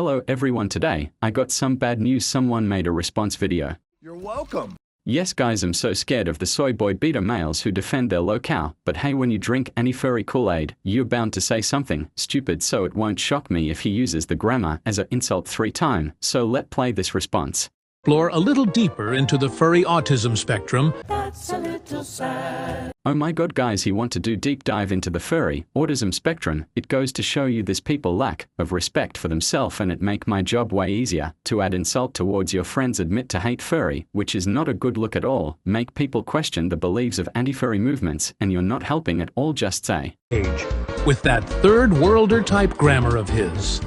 Hello everyone, today I got some bad news. Someone made a response video. You're welcome. Yes guys, I'm so scared of the soy boy beta males who defend their locale, but hey, when you drink any furry Kool-Aid, you're bound to say something stupid, so it won't shock me if he uses the grammar as an insult 3 times. So let's play this response. Explore a little deeper into the furry autism spectrum. That's a little sad. Oh my god guys, he want to do deep dive into the furry autism spectrum. It goes to show you this people lack of respect for themselves, and it make my job way easier to add insult towards your friends admit to hate furry, which is not a good look at all. Make people question the beliefs of anti-furry movements, and you're not helping at all. Just say Age. With that third worlder type grammar of his.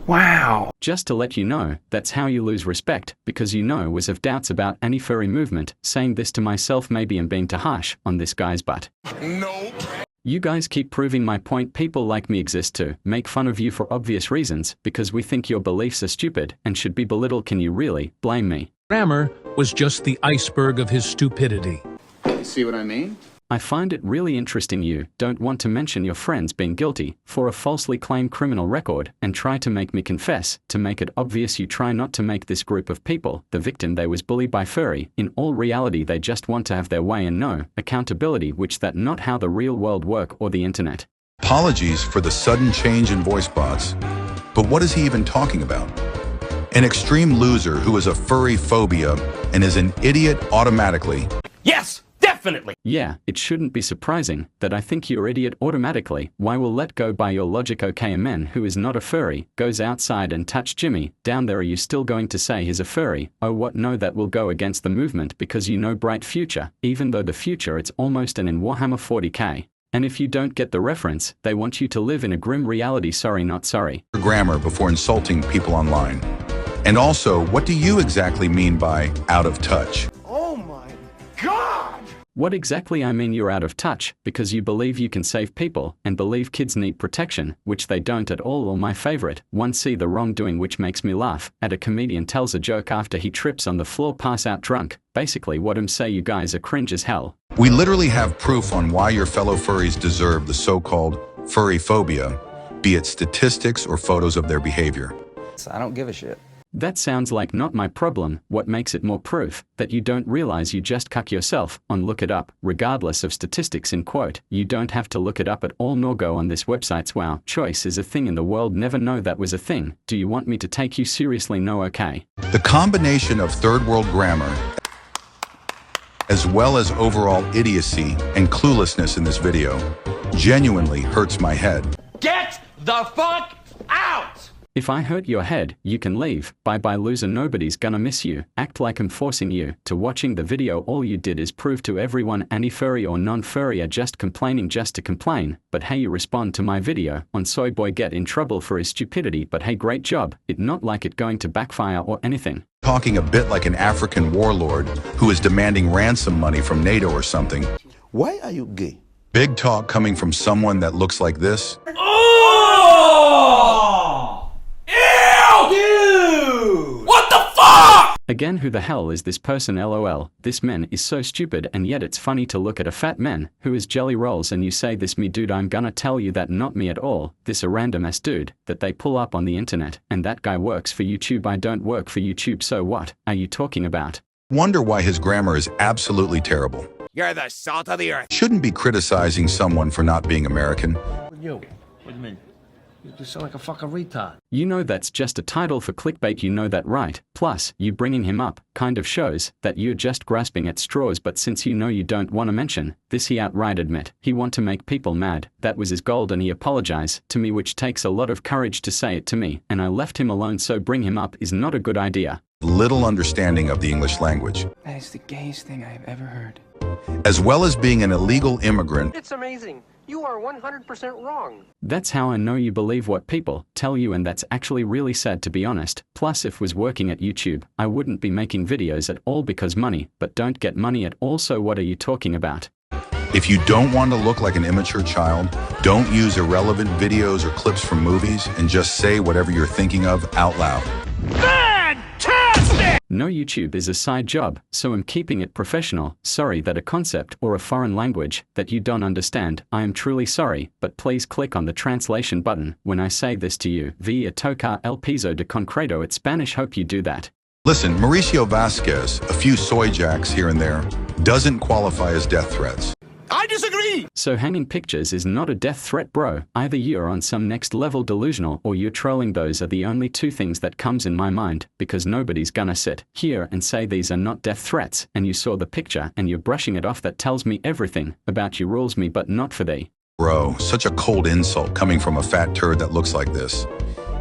Wow. Just to let you know, that's how you lose respect, because you know was have doubts about any furry movement. Saying this to myself, maybe I'm being too harsh on this guy's butt. Nope. You guys keep proving my point. People like me exist to make fun of you for obvious reasons, because we think your beliefs are stupid and should be belittled. Can you really blame me? Grammar was just the iceberg of his stupidity. See what I mean? I find it really interesting you don't want to mention your friends being guilty for a falsely claimed criminal record and try to make me confess. To make it obvious, you try not to make this group of people the victim they was bullied by furry. In all reality, they just want to have their way and no accountability, which that not how the real world work or the internet. Apologies for the sudden change in voice bots, but what is he even talking about? An extreme loser who is a furry phobia and is an idiot automatically. Yes! Definitely. Yeah, it shouldn't be surprising that I think you're idiot automatically. Why will let go by your logic? Okay, a man who is not a furry goes outside and touch Jimmy down there. Are you still going to say he's a furry? Oh what? No, that will go against the movement because you know bright future, even though the future it's almost an in Warhammer 40k. And if you don't get the reference, they want you to live in a grim reality. Sorry, not sorry. Grammar before insulting people online. And also, what do you exactly mean by out of touch? Oh my God! What exactly I mean? You're out of touch because you believe you can save people and believe kids need protection, which they don't at all. Or my favorite one, see the wrongdoing, which makes me laugh at a comedian tells a joke after he trips on the floor, pass out drunk. Basically what I'm say, you guys are cringe as hell. We literally have proof on why your fellow furries deserve the so-called furry phobia, be it statistics or photos of their behavior. I don't give a shit. That sounds like not my problem. What makes it more proof that you don't realize you just cuck yourself on look it up, regardless of statistics in quote. You don't have to look it up at all nor go on this website's wow. Choice is a thing in the world. Never know that was a thing. Do you want me to take you seriously? No. Okay. The combination of third world grammar as well as overall idiocy and cluelessness in this video genuinely hurts my head. Get the fuck out! If I hurt your head, you can leave. Bye bye loser, nobody's gonna miss you. Act like I'm forcing you to watching the video. All you did is prove to everyone any furry or non-furry are just complaining just to complain. But hey, you respond to my video on soy boy get in trouble for his stupidity, but hey, great job. It not like it going to backfire or anything. Talking a bit like an African warlord who is demanding ransom money from NATO or something. Why are you gay? Big talk coming from someone that looks like this. Again, who the hell is this person? LOL. This man is so stupid, and yet it's funny to look at a fat man who is jelly rolls and you say this me dude. I'm gonna tell you that not me at all. This a random ass dude that they pull up on the internet, and that guy works for YouTube. I don't work for YouTube, so what are you talking about? Wonder why his grammar is absolutely terrible. You're the salt of the earth. Shouldn't be criticizing someone for not being American. You? What do you mean? You sound like a fucking retard. You know that's just a title for clickbait, you know that, right? Plus, you bringing him up kind of shows that you're just grasping at straws. But since you know you don't want to mention this, he outright admit he want to make people mad. That was his goal, and he apologized to me, which takes a lot of courage to say it to me, and I left him alone. So bring him up is not a good idea. Little understanding of the English language. That is the gayest thing I've ever heard. As well as being an illegal immigrant. It's amazing. You are 100% wrong. That's how I know you believe what people tell you, and that's actually really sad, to be honest. Plus, if was working at YouTube, I wouldn't be making videos at all because money, but don't get money at all. So what are you talking about? If you don't want to look like an immature child, don't use irrelevant videos or clips from movies, and just say whatever you're thinking of out loud. Fantastic! No, YouTube is a side job, so I'm keeping it professional. Sorry that a concept or a foreign language that you don't understand. I am truly sorry, but please click on the translation button when I say this to you. Via tocar el piso de concreto at Spanish. Hope you do that. Listen, Mauricio Vasquez, a few soy jacks here and there, doesn't qualify as death threats. I disagree! So hanging pictures is not a death threat, bro. Either you're on some next level delusional or you're trolling. Those are the only two things that comes in my mind, because nobody's gonna sit here and say these are not death threats, and you saw the picture and you're brushing it off. That tells me everything about you. Rules me but not for thee. Bro, such a cold insult coming from a fat turd that looks like this.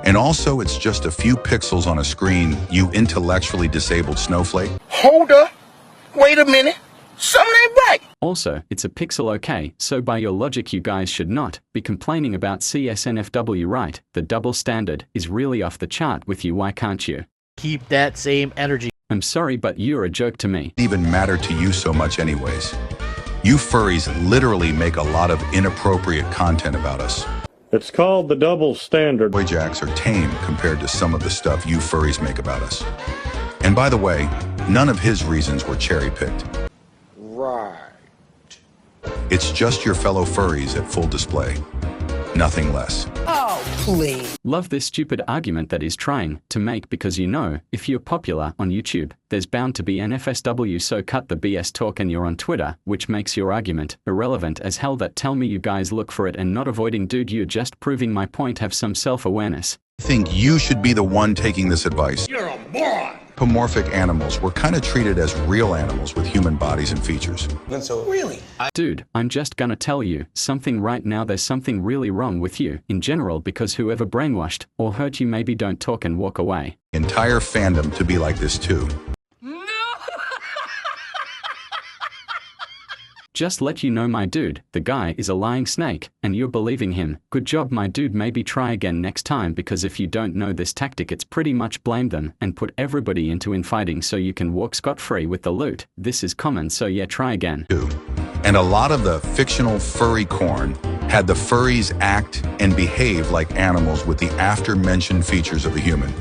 And also, it's just a few pixels on a screen, you intellectually disabled snowflake. Hold up. Wait a minute. Something ain't right. Also, it's a pixel, okay, so by your logic you guys should not be complaining about CSNFW, right? The double standard is really off the chart with you. Why can't you keep that same energy? I'm sorry, but you're a joke to me. It even matter to you so much anyways. You furries literally make a lot of inappropriate content about us. It's called the double standard. Soy jacks are tame compared to some of the stuff you furries make about us. And by the way, none of his reasons were cherry-picked. Right. It's just your fellow furries at full display. Nothing less. Oh, please. Love this stupid argument that he's trying to make, because you know, if you're popular on YouTube, there's bound to be an FSW, so cut the BS talk and you're on Twitter, which makes your argument irrelevant as hell. That tell me you guys look for it and not avoiding. Dude, you're just proving my point. Have some self-awareness. I think you should be the one taking this advice. You're a moron! Anthropomorphic animals were kind of treated as real animals with human bodies and features. Really? Dude, I'm just gonna tell you something right now. There's something really wrong with you in general, because whoever brainwashed or hurt you, maybe don't talk and walk away. Entire fandom to be like this too. Just let you know, my dude, the guy is a lying snake, and you're believing him. Good job, my dude. Maybe try again next time, because if you don't know this tactic, it's pretty much blame them and put everybody into infighting so you can walk scot-free with the loot. This is common, so yeah, try again. And a lot of the fictional furry corn had the furries act and behave like animals with the after-mentioned features of a human.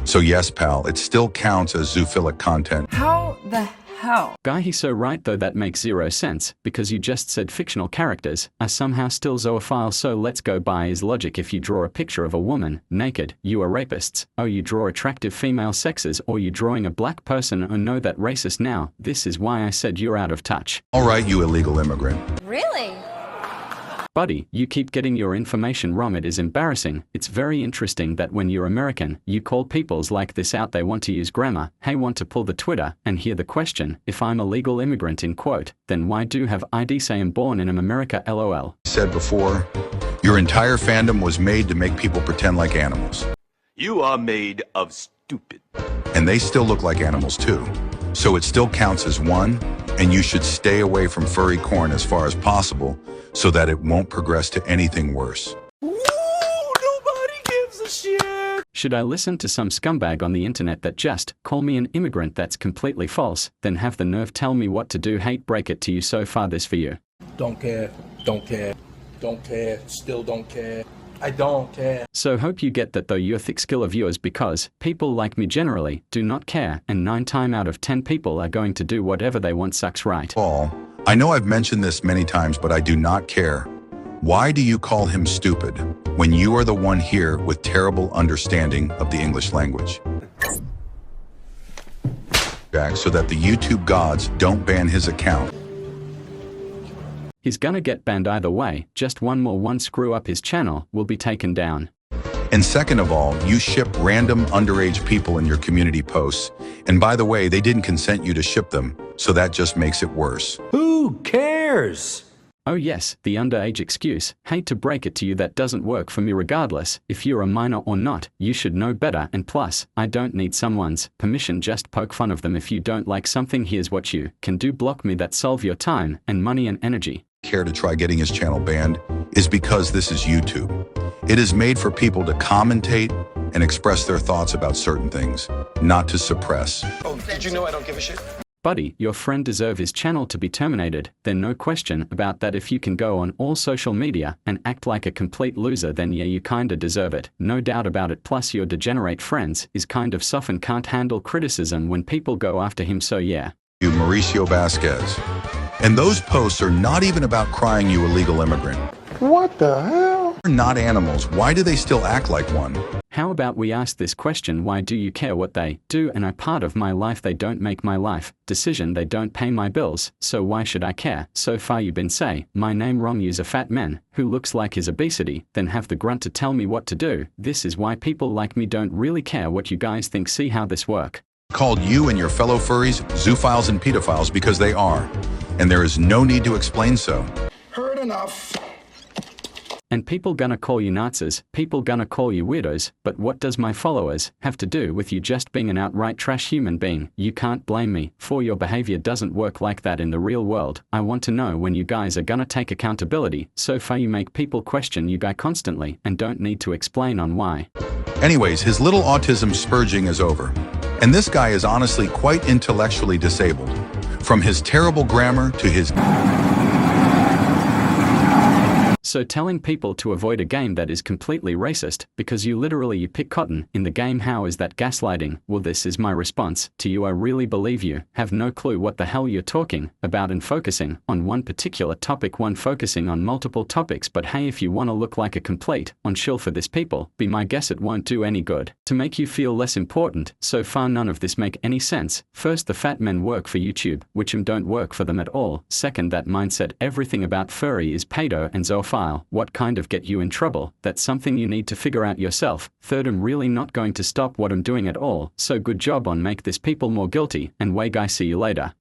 So yes, pal, it still counts as zoophilic content. How the hell? Guy, he's so right though. That makes zero sense, because you just said fictional characters are somehow still zoophile, so let's go by his logic. If you draw a picture of a woman naked, you are rapists. Oh, you draw attractive female sexes, or you drawing a black person. Oh no, that racist now. This is why I said you're out of touch. All right, you illegal immigrant. Really? Buddy, you keep getting your information wrong. It is embarrassing. It's very interesting that when you're American, you call peoples like this out. They want to use grammar. Hey, want to pull the Twitter and hear the question, if I'm a legal immigrant in quote, then why do have ID say I'm born in America, lol. Said before, your entire fandom was made to make people pretend like animals. You are made of stupid. And they still look like animals too. So it still counts as one, and you should stay away from furry corn as far as possible so that it won't progress to anything worse. Ooh, nobody gives a shit. Should I listen to some scumbag on the internet that just call me an immigrant? That's completely false. Then have the nerve tell me what to do. Hate break it to you. So far this for you. Don't care, don't care, don't care, still don't care. I don't care. So hope you get that though, your thick skill of yours, because people like me generally do not care, and 9 times out of 10 people are going to do whatever they want. Sucks, right? Paul, I know I've mentioned this many times, but I do not care. Why do you call him stupid when you are the one here with terrible understanding of the English language? Jack, so that the YouTube gods don't ban his account. He's gonna get banned either way. Just one screw up, his channel will be taken down. And second of all, you ship random underage people in your community posts. And by the way, they didn't consent you to ship them, so that just makes it worse. Who cares? Oh yes, the underage excuse. Hate to break it to you, that doesn't work for me regardless. If you're a minor or not, you should know better. And plus, I don't need someone's permission. Just poke fun of them. If you don't like something, here's what you can do. Block me. That solve your time and money and energy. Care to try getting his channel banned is because this is YouTube. It is made for people to commentate and express their thoughts about certain things, not to suppress. Oh, did you know I don't give a shit? Buddy, your friend deserve his channel to be terminated, then no question about that. If you can go on all social media and act like a complete loser, then yeah, you kinda deserve it, no doubt about it. Plus your degenerate friends is kind of soft and can't handle criticism when people go after him, so yeah. You, Mauricio Vasquez. And those posts are not even about crying you illegal immigrant. What the hell? They're not animals. Why do they still act like one? How about we ask this question: why do you care what they do? And I part of my life, they don't make my life decision, they don't pay my bills, so why should I care? So far you been say my name wrong, use a fat man who looks like his obesity, then have the grunt to tell me what to do. This is why people like me don't really care what you guys think. See how this work? Called you and your fellow furries zoophiles and pedophiles because they are, and there is no need to explain so. Heard enough. And people gonna call you Nazis, people gonna call you weirdos, but what does my followers have to do with you just being an outright trash human being? You can't blame me, for your behavior doesn't work like that in the real world. I want to know when you guys are gonna take accountability. So far you make people question you guy constantly and don't need to explain on why. Anyways, his little autism spurging is over. And this guy is honestly quite intellectually disabled. From his terrible grammar to his... So telling people to avoid a game that is completely racist because you literally pick cotton in the game, how is that gaslighting? Well, this is my response to you. I really believe you have no clue what the hell you're talking about and focusing on one particular topic, one focusing on multiple topics. But hey, if you want to look like a complete on shill for this people, be my guess it won't do any good to make you feel less important. So far none of this make any sense. First, the fat men work for YouTube, which don't work for them at all. Second, that mindset everything about furry is pedo and zoophile. What kind of get you in trouble? That's something you need to figure out yourself. Third, I'm really not going to stop what I'm doing at all. So good job on make this people more guilty, and way guy, see you later.